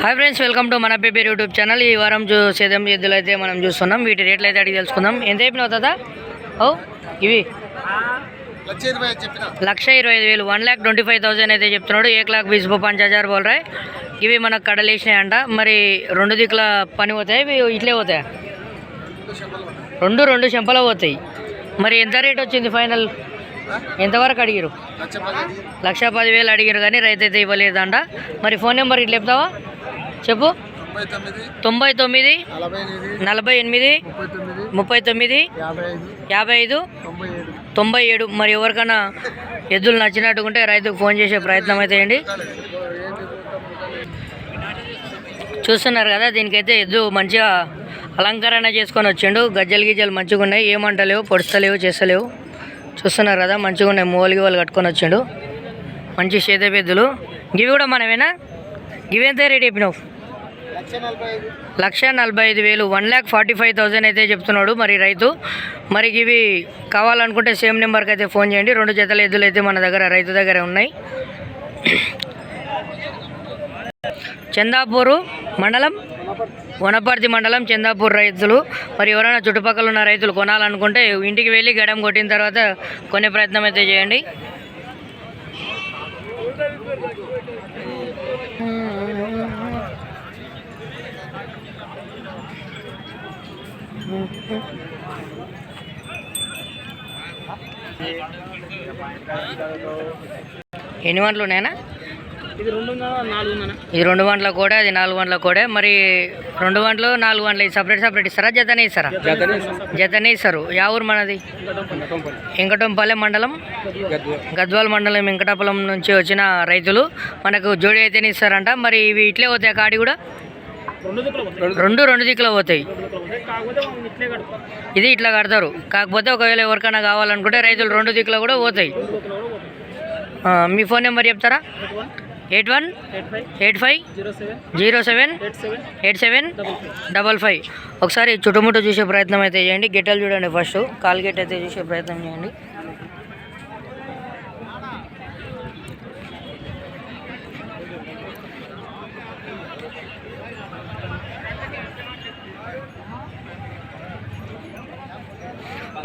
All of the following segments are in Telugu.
హాయ్ ఫ్రెండ్స్, వెల్కమ్ టు మన పేపర్ యూట్యూబ్ ఛానల్. ఈ వారం సేద్యం ఎద్దులు అయితే మనం చూస్తున్నాం. వీటి రేట్లు అయితే అడిగి తెలుసుకుందాం. ఎంత చెప్పినావు తాత? ఇవి 1,25,000 1,25,000 అయితే చెప్తున్నాడు. 1,20,500 బోల్ రాయ్. ఇవి మనకు కడలేసినాయంట. మరి రెండు దిక్కుల పని పోతాయి, ఇవి ఇట్లే పోతాయి. రెండు చెంపలు పోతాయి. మరి ఎంత రేట్ వచ్చింది ఫైనల్? ఎంతవరకు అడిగారు? 1,10,000 అడిగారు, కానీ రైతు అయితే ఇవ్వలేదంట. మరి ఫోన్ నెంబర్ ఇట్లా చెప్తావా? చెప్పు. 99 48 39 55 97. మరి ఎవరికైనా ఎద్దులు నచ్చినట్టుకుంటే రైతుకు ఫోన్ చేసే ప్రయత్నం అయితే చేయండి. చూస్తున్నారు కదా, దీనికైతే ఎద్దు మంచిగా అలంకరణ చేసుకొని వచ్చిండు. గజ్జలు గిజ్జలు మంచిగా ఉన్నాయి, ఏమంటలేవు, పొడుస్తలేవు, చేస్తలేవు. చూస్తున్నారు కదా, మంచిగా ఉన్నాయి. మూలకి వాళ్ళు కట్టుకొని వచ్చిండు. మంచి చేత ఎద్దులు. ఇవి కూడా మనమేనా? ఇవి ఎంత రేట్ చెప్పినావు? 1,45,000 1,45,000 అయితే చెప్తున్నాడు మరి రైతు. మరి ఇవి కావాలనుకుంటే సేమ్ నెంబర్కి అయితే ఫోన్ చేయండి. 2 జతల ఎద్దులు అయితే మన దగ్గర రైతు దగ్గర ఉన్నాయి. చందాపూరు మండలం, వనపర్తి మండలం, చందాపూర్ రైతులు. మరి ఎవరైనా చుట్టుపక్కల ఉన్న రైతులు కొనాలనుకుంటే ఇంటికి వెళ్ళి గడం కొట్టిన తర్వాత కొనే ప్రయత్నం అయితే చేయండి. ఎన్ని వంటలు ఉన్నాయన్నా? ఇది 2 వంటల కూడా, అది 4 వంటల కూడా. మరి 2 వంటలు 4 వంటలు సపరేట్ ఇస్తారా? జతనే ఇస్తారా? జతనే ఇస్తారు. యా ఊరు మనది? వెంకటంపల్లె మండలం, గద్వాల మండలం, వెంకటాపురం నుంచి వచ్చిన రైతులు మనకు జోడి అయితేనే ఇస్తారంట. మరి ఇవి ఇట్లే పోతాయి, కాడి కూడా రెండు దిక్కులో పోతాయి. ఇది ఇట్లా కడతారు. కాకపోతే ఒకవేళ ఎవరికైనా కావాలనుకుంటే రైతులు 2 దిక్కులో కూడా పోతాయి. మీ ఫోన్ నెంబర్ చెప్తారా? 8185078755. ఒకసారి చుట్టుముట్టు చూసే ప్రయత్నం అయితే చేయండి. గిట్టలు చూడండి, ఫస్ట్ కాల్ గెట్ అయితే చూసే ప్రయత్నం చేయండి.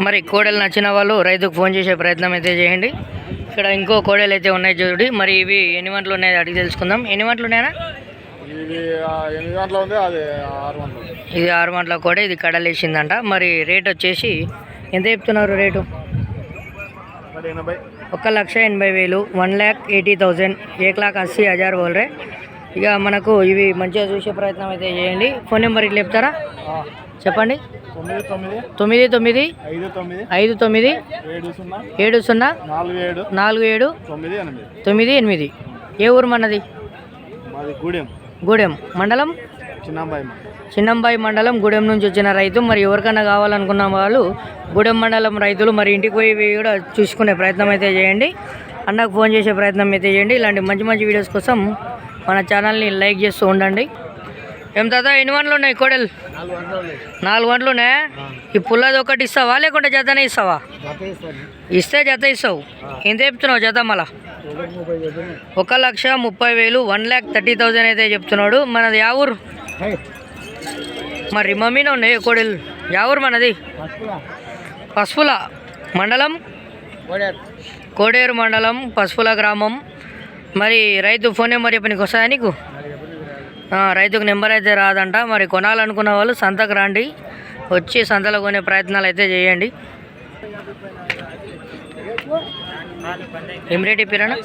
మరి కోడలు నచ్చిన వాళ్ళు రైతుకు ఫోన్ చేసే ప్రయత్నం అయితే చేయండి. ఇక్కడ ఇంకో కోడలు అయితే ఉన్నాయి చూడండి. మరి ఇవి ఎన్ని వంటలు ఉన్నాయి అడిగి తెలుసుకుందాం. ఎన్ని వంటలు ఉన్నాయా? ఇది 6 వంటల కూడా. ఇది కడలేసిందంట. మరి రేట్ వచ్చేసి ఎంత చెప్తున్నారు రేటు? 1,80,000 1,80,000 1,80,000 బోల్ రే. ఇక మనకు ఇవి మంచిగా చూసే ప్రయత్నం అయితే చేయండి. ఫోన్ నెంబర్ ఇట్లా చెప్తారా? చెప్పండి. 99 59 70 47 98. ఏ ఊరు మనది? గూడెం మండలం, చిన్నంబాయి మండలం, గూడెం నుంచి వచ్చిన రైతు. మరి ఎవరికైనా కావాలనుకున్న వాళ్ళు గూడెం మండలం రైతులు మరి ఇంటికి పోయి కూడా చూసుకునే ప్రయత్నం అయితే చేయండి. అన్నకు ఫోన్ చేసే ప్రయత్నం అయితే చేయండి. ఇలాంటి మంచి వీడియోస్ కోసం మన ఛానల్ని లైక్ చేస్తూ ఉండండి. ఏం తాత, ఎన్ని వంటలు ఉన్నాయి కోడలు? 4 వంటలు ఉన్నాయా? ఈ పుల్లది ఒకటి ఇస్తావా లేకుంటే జతనే ఇస్తావా? ఇస్తే జత ఇస్తావు. ఎంత చెప్తున్నావు జత? మళ్ళా 1,30,000 1,30,000 అయితే చెప్తున్నాడు. మనది యా ఊరు? మరి మమ్మీనే ఉన్నాయి కోడలు. యా ఊరు మనది? పసుపుల మండలం, కోడేరు మండలం, పసుపుల గ్రామం. మరి రైతు ఫోన్ నెంబర్ చెప్పి నీకు వస్తుందా నీకు? రైతుకు నెంబర్ అయితే రాదంట. మరి కొనాలనుకున్న వాళ్ళు సంతకు రండి, వచ్చి సంతలో కొనే ప్రయత్నాలు అయితే చేయండి. ఏం రేట్ ఇప్పిరన్నా?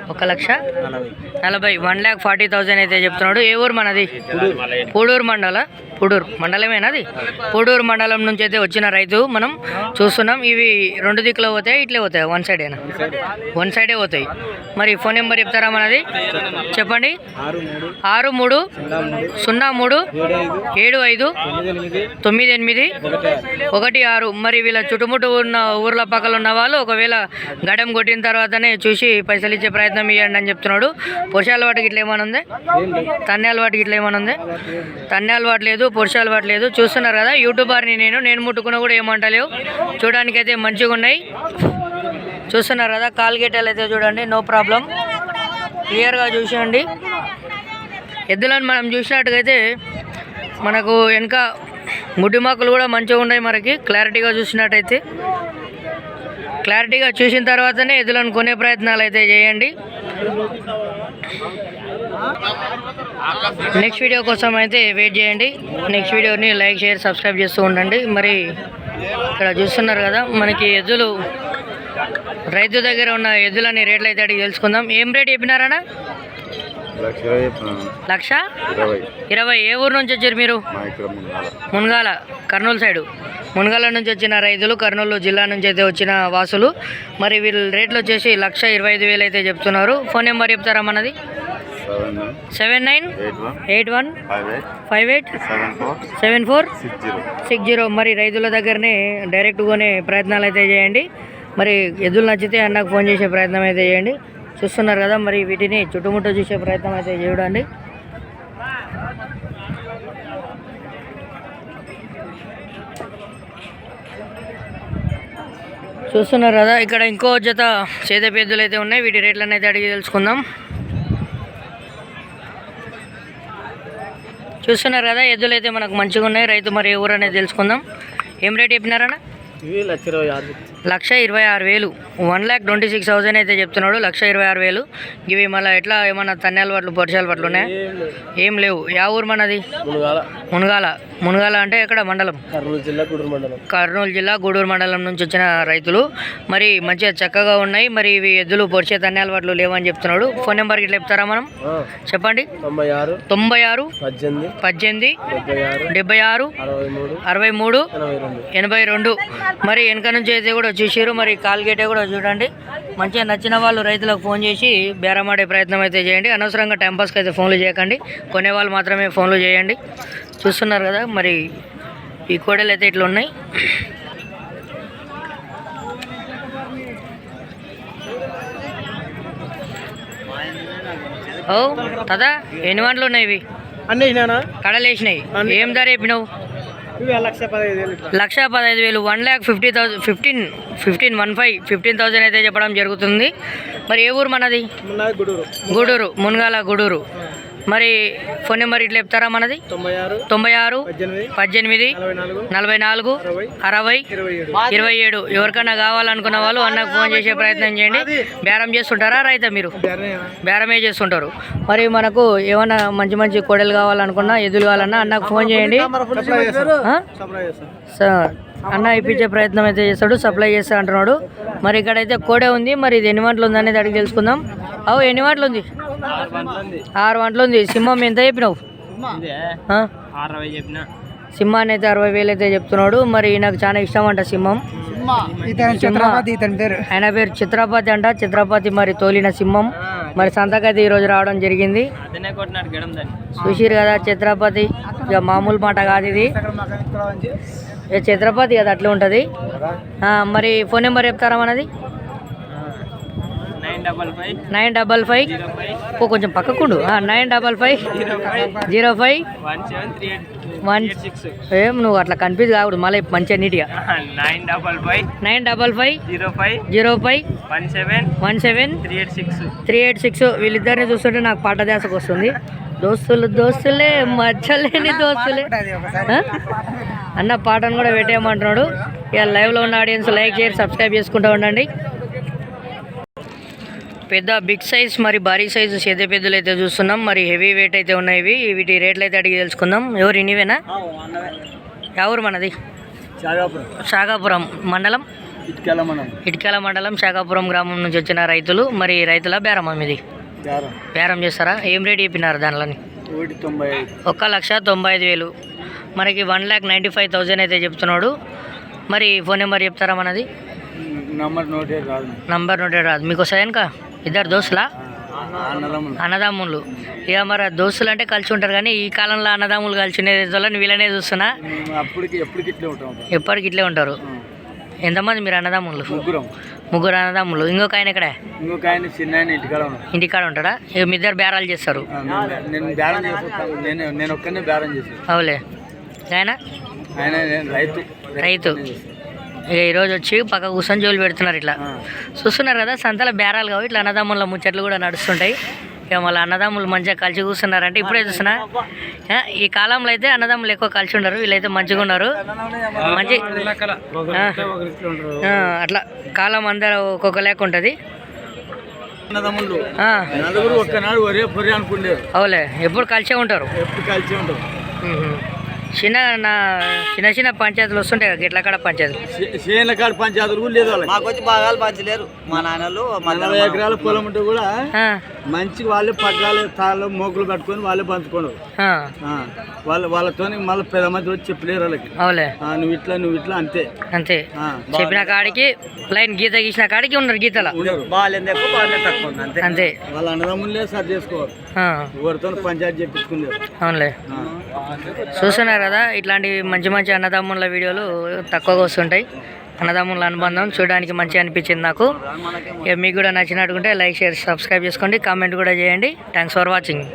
1,40,000 1,40,000 అయితే చెప్తున్నాడు. ఏ ఊరు మనది? పూడూరు మండలమేనా? అది పూడూరు మండలం నుంచి అయితే వచ్చిన రైతు మనం చూస్తున్నాం. ఇవి 2 దిక్కులో పోతాయి, ఇట్లే పోతాయి? వన్ సైడే పోతాయి. మరి ఫోన్ నెంబర్ చెప్తారా మనది? చెప్పండి. 6335759816. మరి వీళ్ళ చుట్టుముట్టు ఉన్న ఊర్ల పక్కల ఉన్న వాళ్ళు ఒకవేళ గడం కొట్టిన తర్వాతనే చూసి పైసలు ఇచ్చే ప్రయత్నం ఇవ్వండి అని చెప్తున్నాడు. పొడిచాల వాటికి ఇట్లా ఏమైనా ఉంది? తన్నేల వాటికి ఇట్లా ఏమైనా ఉంది? తన్నే అలవాటు లేదు, పొడిచే అలవాటు లేదు. చూస్తున్నారు కదా, యూట్యూబర్ని నేను ముట్టుకున్నా కూడా ఏమంటలేవు. చూడడానికైతే మంచిగా ఉన్నాయి. చూస్తున్నారు కదా, కాల్ గేటలు అయితే చూడండి, నో ప్రాబ్లం. క్లియర్గా చూసేయండి. ఎద్దులను మనం చూసినట్టుగైతే మనకు వెనక ముడ్డిమాకులు కూడా మంచిగా ఉన్నాయి. మనకి క్లారిటీగా చూసినట్టయితే, క్లారిటీగా చూసిన తర్వాతనే ఎద్దులను కొనే ప్రయత్నాలు అయితే చేయండి. నెక్స్ట్ వీడియో కోసం అయితే వెయిట్ చేయండి. నెక్స్ట్ వీడియోని లైక్, షేర్, సబ్స్క్రైబ్ చేస్తూ ఉండండి. మరి ఇక్కడ చూస్తున్నారు కదా, మనకి ఎద్దులు రైతు దగ్గర ఉన్న ఎద్దులని రేట్లు అయితే అడిగి తెలుసుకుందాం. ఏం రేట్ చెప్పినారన్నా? 1,20,000. ఏ ఊరు నుంచి వచ్చారు మీరు? మున్గాల, కర్నూలు సైడు. మున్గాల నుంచి వచ్చిన రైతులు, కర్నూలు జిల్లా నుంచి అయితే వచ్చిన వాసులు. మరి వీళ్ళు రేట్లు వచ్చేసి 1,25,000 అయితే చెప్తున్నారు. ఫోన్ నెంబర్ చెప్తారా మనది? 7981587460. మరి రైతుల దగ్గరనే డైరెక్ట్ కొనే ప్రయత్నాలు అయితే చేయండి. మరి ఎద్దులు నచ్చితే అన్నకు ఫోన్ చేసే ప్రయత్నం అయితే చేయండి. చూస్తున్నారు కదా, మరి వీటిని చుట్టుముట్టు చూసే ప్రయత్నం అయితే చూడండి. చూస్తున్నారు కదా, ఇక్కడ ఇంకో జత సేదపు ఎద్దులు అయితే ఉన్నాయి. వీటి రేట్లను అయితే అడిగి తెలుసుకుందాం. చూస్తున్నారు కదా, ఎద్దులు అయితే మనకు మంచిగా ఉన్నాయి. రైతు మరి ఎవరు అనేది తెలుసుకుందాం. ఏం రేట్ చెప్పినారన్నా? 1,26,000. 1,26,000 అయితే చెప్తున్నాడు. 1,26,000. ఇవి మళ్ళీ ఎట్లా ఏమన్నా తన్నేల పట్లు, పొడిచాల పట్లు ఉన్నాయా? ఏం లేవు. యా ఊరు మనది? మునగాల అంటే ఎక్కడ మండలం? కర్నూలు జిల్లా గూడూరు మండలం నుంచి వచ్చిన రైతులు. మరి మంచిగా చక్కగా ఉన్నాయి. మరి ఇవి ఎద్దులు పొడిచే తన్నేల పట్లు లేవని చెప్తున్నాడు. ఫోన్ నెంబర్కి ఇట్లా చెప్తారా మనం? చెప్పండి. 96 18 76 63 82. మరి వెనక నుంచి అయితే కూడా చూసారు. మరి కాల్గేటే కూడా చూడండి. మంచిగా నచ్చిన వాళ్ళు రైతులకు ఫోన్ చేసి బేరమాడే ప్రయత్నం అయితే చేయండి. అనవసరంగా టైంపాస్కి అయితే ఫోన్లు చేయకండి. కొనేవాళ్ళు మాత్రమే ఫోన్లు చేయండి. చూస్తున్నారు కదా, మరి ఈ కోడలు అయితే ఇట్లా ఉన్నాయి. ఓ తాదా, ఎన్ని వంటలు ఉన్నాయి ఇవి? అన్నీ కడలు వేసినాయి. ఏం ధర చెప్పినావు? 1,15,000. 1,15,000 అయితే చెప్పడం జరుగుతుంది. మరి ఏ ఊరు మనది? గూడూరు, మునగాల గూడూరు. మరి ఫోన్ నెంబర్ ఇట్లా చెప్తారా మనది? 96 18 44 60 27. ఎవరికైనా కావాలనుకున్న వాళ్ళు అన్నకు ఫోన్ చేసే ప్రయత్నం చేయండి. బేరం చేస్తుంటారా రైతా మీరు? బేరమే చేస్తుంటారు. మరి మనకు ఏమన్నా మంచి మంచి కోడలు కావాలనుకున్నా, ఎద్దులు కావాలన్నా అన్నకు ఫోన్ చేయండి. అన్న ఇప్పించే ప్రయత్నం అయితే చేస్తాడు, సప్లై చేస్తా అంటున్నాడు. మరి ఇక్కడైతే కోడే ఉంది. మరి ఇది ఎన్ని వంటలు ఉంది అనేది అడిగి తెలుసుకుందాం. ఎన్ని వంటలు ఉంది? 6 వంటలు ఉంది. సింహం ఎంత చెప్పినావు? సింహాన్ని అయితే 60,000 అయితే చెప్తున్నాడు. మరి నాకు చాలా ఇష్టం అంట సింహం. ఆయన పేరు చిత్రపతి అంట. చిత్రపతి మరి తోలిన సింహం. మరి సంతకైతే ఈరోజు రావడం జరిగింది. చూసిరు కదా, చిత్రపతి ఇక మామూలు మాట కాదు ఇది. చిత్రపతి కదా, అట్లా ఉంటుంది. మరి ఫోన్ నెంబర్ చెప్తారా మనది? 955 కొంచెం పక్కకుండు. 955 05 ఏం నువ్వు అట్లా కన్ఫ్యూజ్ కాకూడదు. మళ్ళీ మంచిగా నీట్గా 955 05 17 386. వీళ్ళిద్దరిని చూస్తుంటే నాకు పాట దేశకు వస్తుంది. దోస్తులే మచ్చలేని దోస్తులే అన్న పాటను కూడా పెట్టేయమంటున్నాడు. ఇక లైవ్లో ఉన్న ఆడియన్స్ లైక్ షేర్ సబ్స్క్రైబ్ చేసుకుంటూ ఉండండి. పెద్ద బిగ్ సైజ్ మరి భారీ సైజు సేద పెద్దలు అయితే చూస్తున్నాం. మరి హెవీ వెయిట్ అయితే ఉన్నాయి. వీటి రేట్లు అయితే అడిగి తెలుసుకుందాం. ఎవరు ఇనివేనా? ఎవరు మనది? శాఖాపురం మండలం, ఇటుకల మండలం, శాఖాపురం గ్రామం నుంచి వచ్చిన రైతులు. మరి రైతుల బేరమా మీది? బేరం చేస్తారా? ఏం రేట్ చెప్పినారు దానిలోని? 1,95,000. మనకి 1,95,000 అయితే చెప్తున్నాడు. మరి ఫోన్ నెంబర్ చెప్తారా మనది? నంబర్ నోటే రాదు. మీకు వస్తాయనుక? ఇద్దరు దోస్తులా? అన్నదమ్ములు. ఇక మరి దోస్తులు అంటే కలిసి ఉంటారు, కానీ ఈ కాలంలో అన్నదమ్ములు కలిసి వాళ్ళని వీళ్ళనే చూస్తున్నా. ఎప్పటికి ఇట్లే ఉంటారు. ఎంతమంది మీరు అన్నదమ్ములు? ముగ్గురు అన్నదమ్ములు. ఇంకొక ఆయన ఇక్కడ ఇంటికాడ ఉంటాడా? ఇక మీ ఇద్దరు బేరాలు చేస్తారు? అవులే. ఆయన రైతు. ఇక ఈరోజు వచ్చి పక్క కూర్చొని జోలు పెడుతున్నారు. ఇట్లా చూస్తున్నారు కదా, సంతల బేరాలు కావు, ఇట్లా అన్నదమ్ముల ముచ్చట్లు కూడా నడుస్తుంటాయి. ఇక మళ్ళీ అన్నదమ్ములు మంచిగా కలిసి కూర్చున్నారంటే ఇప్పుడే చూస్తున్నా ఈ కాలంలో అయితే అన్నదమ్ములు ఎక్కువ కలిసి ఉండరు, వీళ్ళైతే మంచిగా ఉన్నారు. మంచి అట్లా కాలం అందరూ ఒక్కొక్క లేక ఉంటుంది. అవులే ఎప్పుడు కలిసే ఉంటారు. చిన్న చిన్న పంచాయతీలు వస్తుంటాయి కదా, ఇట్లా కాడ పంచాయతీలు కాడ పంచాయతీలు కూడా లేదు. మాకు వచ్చి భాగాలు పంచలేరు. మా నాన్నలు 40 ఎకరాల పొలం ఉంటే కూడా మంచి వాళ్ళే పగ్గాలు తాళ్ళు మోకులు కట్టుకొని వాళ్ళే పంచుకోరు. వాళ్ళతో మళ్ళీ పెద్ద మంది వచ్చి చెప్పలేరు వాళ్ళకి. అవులే నువ్వు ఇట్లా అంతే అంతే. చెప్పిన కాడికి లైన్ గీత గీసిన కాడికి ఉన్నారు గీతల అంతే. వాళ్ళ అన్నదమ్ములే సరి చేసుకోవాలి, ఎవరితో పంచాయతీ చెప్పించుకున్నారు. అవునులే చూస్తున్నారు కదా, ఇట్లాంటి మంచి మంచి అన్నదమ్ముల వీడియోలు తక్కువగా వస్తుంటాయి. అన్నదమ్ముల అనుబంధం చూడడానికి మంచిగా అనిపించింది నాకు. మీకు కూడా నచ్చినట్టుకుంటే లైక్, షేర్, సబ్స్క్రైబ్ చేసుకోండి, కామెంట్ కూడా చేయండి. Thanks for watching.